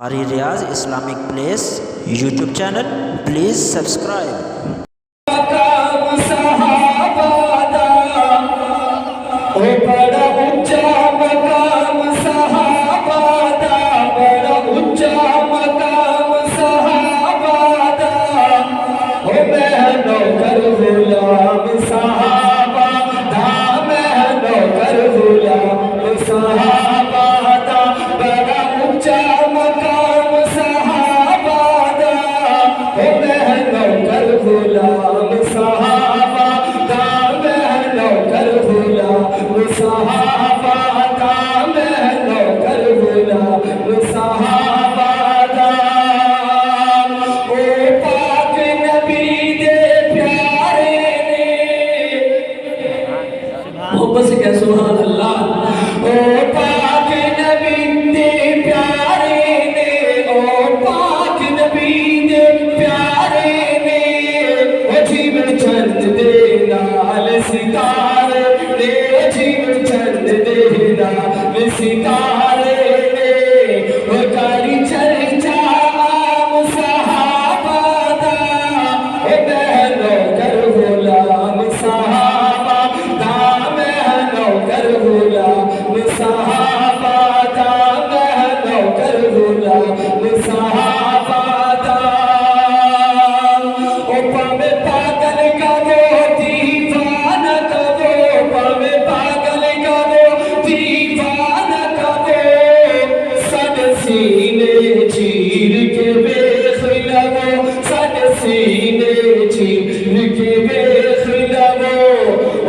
ہماری Riaz Islamic place YouTube channel please subscribe. محبت سے کہہ سبحان اللہ۔ او پاک نبی دے پیارے نے، او پاک نبی دے پیارے نے، او جیون چند دے نال ستارے نے، او جیون چند دے نال ستارے نے، او کاری چرچا عام صحابہ دا، او بہنوں کر غلام صحابہ دا، صحابہ دا بہنوں کر غلام صحابہ دا۔ او پاوے پاگل کا وہ دیوانہ کا وہ، پاوے پاگل کا وہ دیوانہ کا وہ، سن سینے چیر کے بیخ لگو، سن سینے چیر کے بیخ لگو،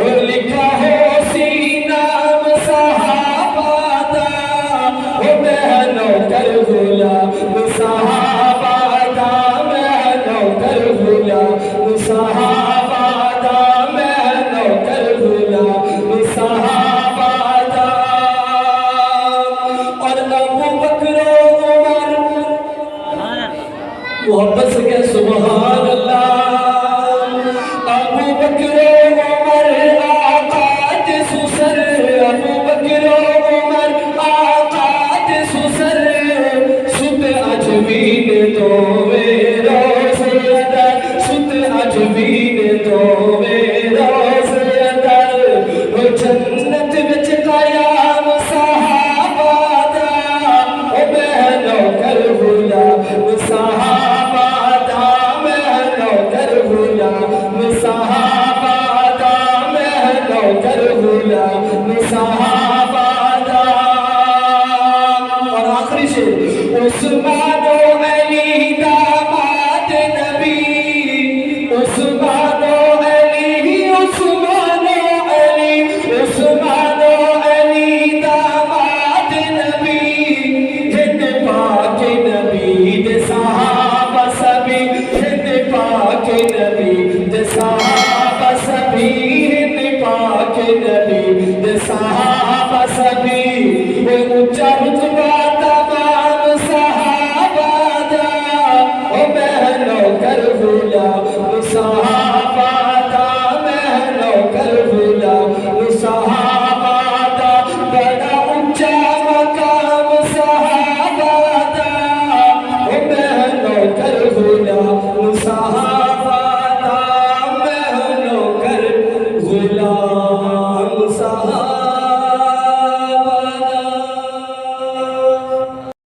اور لکھا ہو غلام صحابہ دا، میں نوکر غلام صحابہ دا، میں نوکر غلام صحابہ دا۔ اور ابو بکر و عمر، محبت سے کہہ سبحان اللہ۔ ابو بکر و عمر آقا جسوسر، ابو بکر و عمر آقا جسوسر، صبح اجمین تو